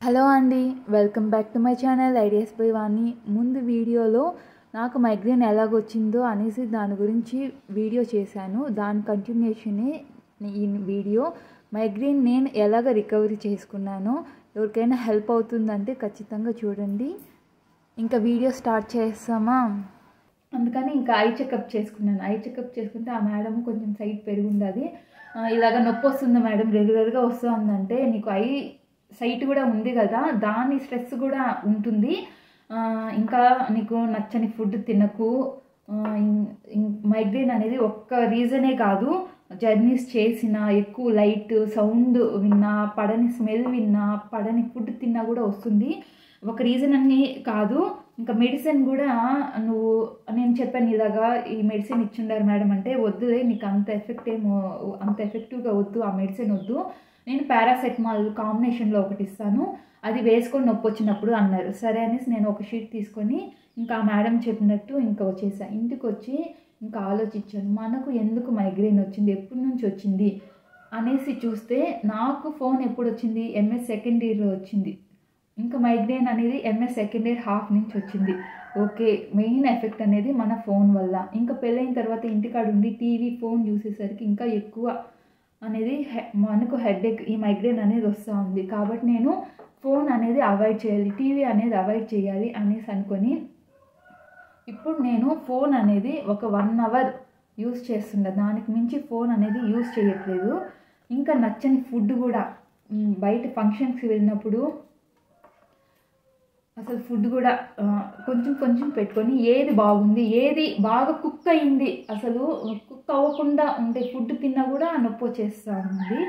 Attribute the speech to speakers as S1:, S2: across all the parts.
S1: Hello అండి, welcome back to my channel ideas by Vani. ముందు వీడియోలో నాకు మైగ్రేన్ ఎలాగొచ్చిందో అనేసి దాని గురించి వీడియో చేశాను. దాని కంటిన్యూషనే ఈ వీడియో. మైగ్రేన్ నేను ఎలాగ రికవరీ చేసుకున్నానో ఎవరికైనా హెల్ప్ అవుతుందంటే ఖచ్చితంగా చూడండి. ఇంకా వీడియో స్టార్ట్ చేస్తామా? అందుకని ఇంకా ఐ చెకప్ చేసుకున్నాను. ఐ చెకప్ చేసుకుంటే ఆ మేడం కొంచెం సైట్ పెరుగుండదు. ఇలాగ నొప్పి వస్తుంది మేడం, రెగ్యులర్గా వస్తుందంటే నీకు ఐ సైట్ కూడా ఉంది కదా, దాని స్ట్రెస్ కూడా ఉంటుంది. ఇంకా నీకు నచ్చని ఫుడ్ తినకు. మైగ్రేన్ అనేది ఒక్క రీజనే కాదు, జర్నీస్ చేసినా, ఎక్కువ లైట్ సౌండ్ విన్నా, పడని స్మెల్ విన్నా, పడని ఫుడ్ తిన్నా కూడా వస్తుంది. ఒక రీజన్ అన్నీ కాదు. ఇంకా మెడిసిన్ కూడా నువ్వు నేను చెప్పాను ఇలాగా ఈ మెడిసిన్ ఇచ్చిండారు మేడం అంటే, వద్దులే నీకు అంత ఎఫెక్టివ్గా వద్దు, ఆ మెడిసిన్ వద్దు, నేను పారాసెటమాల్ కాంబినేషన్లో ఒకటి ఇస్తాను, అది వేసుకొని నొప్పి వచ్చినప్పుడు అన్నారు. సరే అనేసి నేను ఒక షీట్ తీసుకొని ఇంకా మేడం చెప్పినట్టు ఇంకా వచ్చేసాను. ఇంటికి వచ్చి ఇంకా ఆలోచించాను, మనకు ఎందుకు మైగ్రేన్ వచ్చింది, ఎప్పటి నుంచి వచ్చింది అనేసి చూస్తే నాకు ఫోన్ ఎప్పుడు వచ్చింది, ఎంఎస్ సెకండ్ ఇయర్లో వచ్చింది. ఇంకా మైగ్రేన్ అనేది ఎంఎస్ సెకండ్ ఇయర్ హాఫ్ నుంచి వచ్చింది. ఓకే, మెయిన్ ఎఫెక్ట్ అనేది మన ఫోన్ వల్ల. ఇంకా పెళ్ళైన తర్వాత ఇంటికాడ ఉండి టీవీ ఫోన్ చూసేసరికి ఇంకా ఎక్కువ అనేది మనకు హెడేక్, ఈ మైగ్రేన్ అనేది వస్తూ ఉంది. కాబట్టి నేను ఫోన్ అనేది అవాయిడ్ చేయాలి, టీవీ అనేది అవాయిడ్ చేయాలి అనేసి అనుకొని ఇప్పుడు నేను ఫోన్ అనేది ఒక 1 అవర్ యూస్ చేస్తుండే, దానికి మించి ఫోన్ అనేది యూస్ చేయట్లేదు. ఇంకా నచ్చని ఫుడ్ కూడా బయట ఫంక్షన్స్కి వెళ్ళినప్పుడు అసలు ఫుడ్ కూడా కొంచెం కొంచెం పెట్టుకొని ఏది బాగుంది, ఏది బాగా కుక్ అయింది, అసలు కుక్ అవ్వకుండా ఉండే ఫుడ్ తిన్నా కూడా నొప్పి వచ్చేస్తూ ఉంది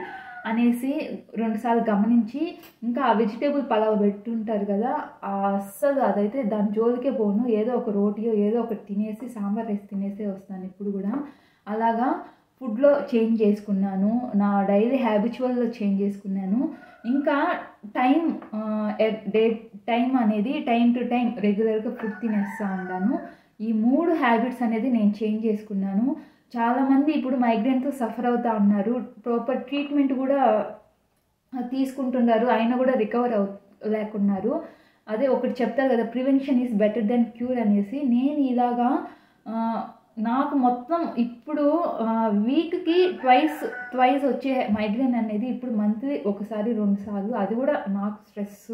S1: అనేసి 2 సార్లు గమనించి ఇంకా ఆ వెజిటేబుల్ పలావ్ పెట్టుంటారు కదా, అస్సలు అదైతే దాని జోలికే పోను. ఏదో ఒక రోటీయో ఏదో ఒకటి తినేసి సాంబార్ రైస్ తినేసే వస్తాను ఇప్పుడు కూడా. అలాగా ఫుడ్లో చేంజ్ చేసుకున్నాను, నా డైలీ హ్యాబిచువల్లో చేంజ్ చేసుకున్నాను. ఇంకా టైం అనేది టైం టు టైం రెగ్యులర్గా ఫుడ్ తినేస్తూ ఉంటాను. ఈ 3 హ్యాబిట్స్ అనేది నేను చేంజ్ చేసుకున్నాను. చాలామంది ఇప్పుడు మైగ్రేన్తో సఫర్ అవుతూ ఉన్నారు, ప్రాపర్ ట్రీట్మెంట్ కూడా తీసుకుంటున్నారు, అయినా కూడా రికవర్ లేకున్నారు. అదే ఒకటి చెప్తారు కదా, prevention is better than cure అనేసి. నేను ఇలాగా నాకు మొత్తం ఇప్పుడు వీక్కి ట్వైస్ వచ్చే మైగ్రేన్ అనేది ఇప్పుడు మంత్లీ ఒకసారి 2 సార్లు, అది కూడా నాకు స్ట్రెస్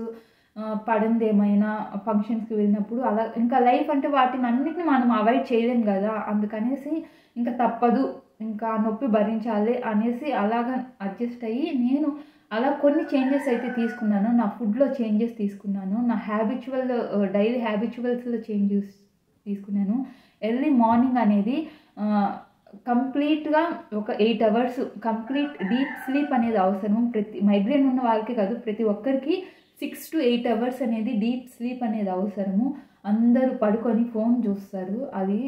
S1: పడింది ఏమైనా ఫంక్షన్స్కి వెళ్ళినప్పుడు. అలా ఇంకా లైఫ్ అంటే వాటిని అన్నిటిని మనం అవాయిడ్ చేయలేం కదా, అందుకనేసి ఇంకా తప్పదు, ఇంకా నొప్పి భరించాలి అనేసి అలాగా అడ్జస్ట్ అయ్యి నేను అలా కొన్ని చేంజెస్ అయితే తీసుకున్నాను. నా ఫుడ్లో చేంజెస్ తీసుకున్నాను, నా డైలీ హ్యాబిచువల్స్లో చేంజెస్ తీసుకున్నాను. ఎర్లీ మార్నింగ్ అనేది కంప్లీట్గా ఒక 8 అవర్స్ కంప్లీట్ డీప్ స్లీప్ అనేది అవసరం. ప్రతి మైగ్రేన్ ఉన్న వాళ్ళకి కాదు, ప్రతి ఒక్కరికి 6 to 8 అవర్స్ అనేది డీప్ స్లీప్ అనేది అవసరము. అందరూ పడుకొని ఫోన్ చూస్తారు, అది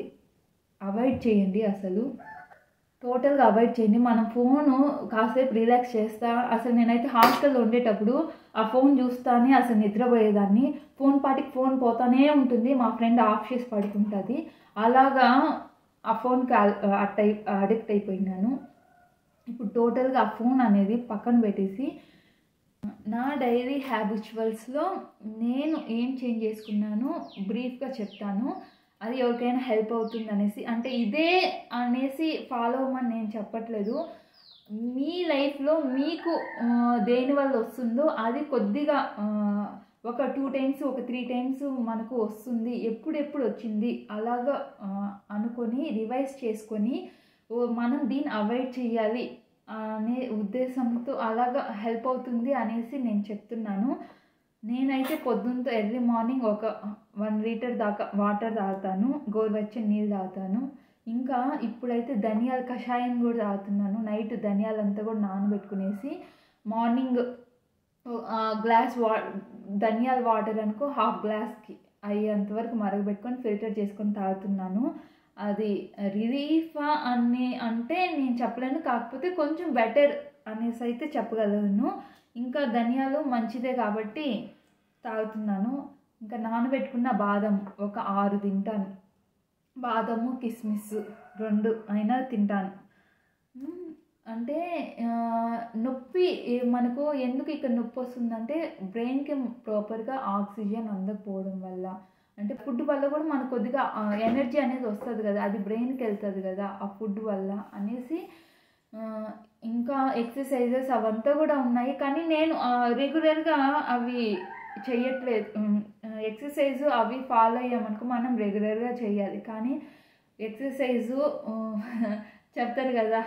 S1: అవాయిడ్ చేయండి, అసలు టోటల్గా అవాయిడ్ చేయండి. మనం ఫోను కాసేపు రిలాక్స్ చేస్తా, అసలు నేనైతే హాస్టల్లో ఉండేటప్పుడు ఆ ఫోన్ చూస్తానే అసలు నిద్రపోయేదాన్ని. ఫోన్ పాటికి ఫోన్ పోతానే ఉంటుంది, మా ఫ్రెండ్ ఆఫ్ చేసి పడుకుంటుంది. అలాగా ఆ ఫోన్కి అడిక్ట్ అయిపోయినాను. ఇప్పుడు టోటల్గా ఆ ఫోన్ అనేది పక్కన పెట్టేసి నా డైలీ హ్యాబిచువల్స్లో నేను ఏం చేంజ్ చేసుకున్నానో బ్రీఫ్గా చెప్తాను, అది ఎవరికైనా హెల్ప్ అవుతుంది అనేసి. అంటే ఇదే అనేసి ఫాలో అవ్వమని నేను చెప్పట్లేదు, మీ లైఫ్లో మీకు దేనివల్ల వస్తుందో అది కొద్దిగా ఒక 2 times ఒక 3 times మనకు వస్తుంది, ఎప్పుడెప్పుడు వచ్చింది అలాగా అనుకొని రివైజ్ చేసుకొని మనం దీన్ని అవాయిడ్ చేయాలి అనే ఉద్దేశంతో అలాగా హెల్ప్ అవుతుంది అనేసి నేను చెప్తున్నాను. నేనైతే పొద్దున్నతో ఎర్లీ మార్నింగ్ ఒక 1 లీటర్ దాకా వాటర్ తాగుతాను, గోరువెచ్చని నీళ్ళు తాగుతాను. ఇంకా ఇప్పుడైతే ధనియాల కషాయం కూడా తాగుతున్నాను. నైట్ ధనియాలంతా కూడా నానబెట్టుకునేసి మార్నింగ్ గ్లాస్ ధనియాల వాటర్ అనుకో, హాఫ్ గ్లాస్కి అయ్యేంతవరకు మరగబెట్టుకొని ఫిల్టర్ చేసుకొని తాగుతున్నాను. అది రిలీఫ్ అని అంటే నేను చెప్పలేను, కాకపోతే కొంచెం బెటర్ అనేసి అయితే చెప్పగలను. ఇంకా ధనియాలు మంచిదే కాబట్టి తాగుతున్నాను. ఇంకా నానబెట్టుకున్న బాదం ఒక 6 తింటాను, బాదము కిస్మిస్ 2 అయినా తింటాను. అంటే నొప్పి మనకు ఎందుకు ఇక్కడ నొప్పి వస్తుందంటే బ్రెయిన్కి ప్రాపర్గా ఆక్సిజన్ అందకపోవడం వల్ల. అంటే ఫుడ్ వల్ల కూడా మనకు కొద్దిగా ఎనర్జీ అనేది వస్తుంది కదా, అది బ్రెయిన్కి వెళ్తుంది కదా ఆ ఫుడ్ వల్ల అనేసి. ఇంకా ఎక్సర్సైజెస్ అవంతా కూడా ఉన్నాయి, కానీ నేను రెగ్యులర్గా అవి చెయ్యట్లేదు. ఎక్సర్సైజు అవి ఫాలో అయ్యామనుకో మనం రెగ్యులర్గా చేయాలి, కానీ ఎక్సర్సైజు చెప్తారు కదా,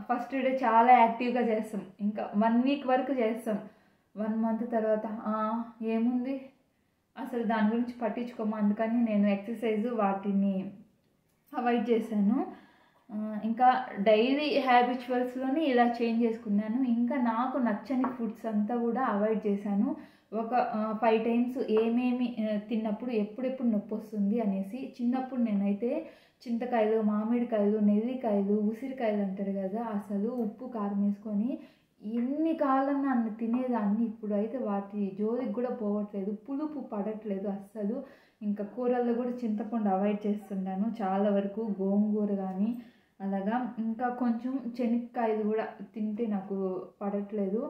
S1: ఫస్ట్ డే చాలా యాక్టివ్గా చేస్తాం, ఇంకా 1 వీక్ వరకు చేస్తాం, 1 మంత్ తర్వాత ఏముంది అసలు దాని గురించి పట్టించుకోము. అందుకని నేను ఎక్సర్సైజు వాటిని అవాయిడ్ చేశాను. ఇంకా డైలీ హ్యాబిచువల్స్లోనే ఇలా చేంజ్ చేసుకున్నాను. ఇంకా నాకు నచ్చని ఫుడ్స్ అంతా కూడా అవాయిడ్ చేశాను. ఒక 5 టైమ్స్ ఏమేమి తిన్నప్పుడు ఎప్పుడెప్పుడు నొప్పి వస్తుంది అనేసి. చిన్నప్పుడు నేనైతే చింతకాయలు, మామిడికాయలు, నెల్లికాయలు, ఉసిరికాయలు అంటారు కదా, అసలు ఉప్పు కారం వేసుకొని ఎన్ని కావాలన్నా అన్ని తినేదాన్ని. ఇప్పుడు అయితే వాటి జోలికి కూడా పోవట్లేదు, పులుపు పడట్లేదు అస్సలు. ఇంకా కూరల్లో కూడా చింతపండు అవాయిడ్ చేస్తున్నాను చాలా వరకు, గోంగూర కానీ అలాగా. ఇంకా కొంచెం శనక్కాయలు కూడా తింటే నాకు పడట్లేదు.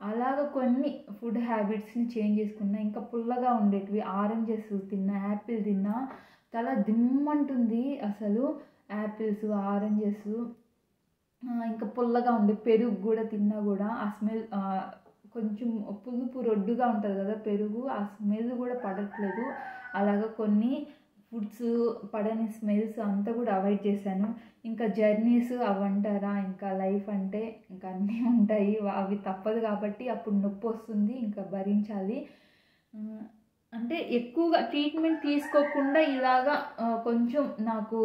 S1: అలాగ కొన్ని ఫుడ్ హ్యాబిట్స్ని చేంజ్ చేసుకున్నా. ఇంకా పుల్లగా ఉండేటివి ఆరెంజెస్ తిన్నా, యాపిల్ తిన్నా తల దిమ్మంటుంది అసలు. యాపిల్స్, ఆరెంజెస్, ఇంకా పుల్లగా ఉండే పెరుగు కూడా తిన్నా కూడా ఆ స్మెల్, కొంచెం పులుపు రొడ్డుగా ఉంటుంది కదా పెరుగు, ఆ స్మెల్ కూడా పడట్లేదు. అలాగా కొన్ని ఫుడ్స్ పడని స్మెల్స్ అంతా కూడా అవాయిడ్ చేశాను. ఇంకా జర్నీస్ అవంటారా, ఇంకా లైఫ్ అంటే ఇంకా అన్నీ ఉంటాయి, అవి తప్పదు కాబట్టి అప్పుడు నొప్పి వస్తుంది, ఇంకా భరించాలి. అంటే ఎక్కువగా ట్రీట్మెంట్ తీసుకోకుండా ఇలాగా కొంచెం నాకు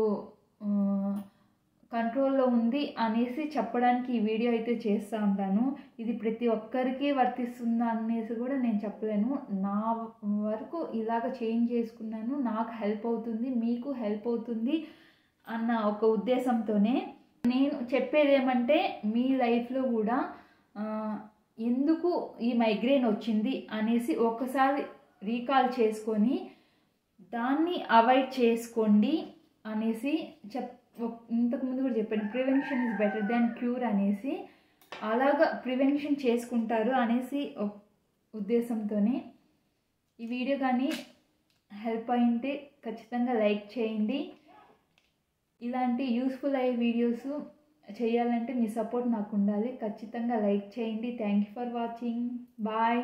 S1: కంట్రోల్లో ఉంది అనేసి చెప్పడానికి ఈ వీడియో అయితే చేస్తూ ఉంటాను. ఇది ప్రతి ఒక్కరికి వర్తిస్తుందా అనేసి కూడా నేను చెప్పలేను. నా వరకు ఇలాగ చేంజ్ చేసుకున్నాను, నాకు హెల్ప్ అవుతుంది, మీకు హెల్ప్ అవుతుంది అన్న ఒక ఉద్దేశంతోనే నేను చెప్పేది ఏమంటే, మీ లైఫ్లో కూడా ఎందుకు ఈ మైగ్రేన్ వచ్చింది అనేసి ఒక్కసారి రీకాల్ చేసుకొని దాన్ని అవాయిడ్ చేసుకోండి అనేసి ఇంతకుముందు కూడా చెప్పాను. Prevention is better than cure అనేసి. అలాగా ప్రివెన్షన్ చేసుకుంటారు అనేసి ఉద్దేశంతోనే ఈ వీడియో కానీ హెల్ప్ అయింటే ఖచ్చితంగా లైక్ చేయండి. ఇలాంటి యూస్ఫుల్ అయ్యే వీడియోస్ చేయాలంటే మీ సపోర్ట్ నాకు ఉండాలి. ఖచ్చితంగా లైక్ చేయండి. Thank you for watching. Bye.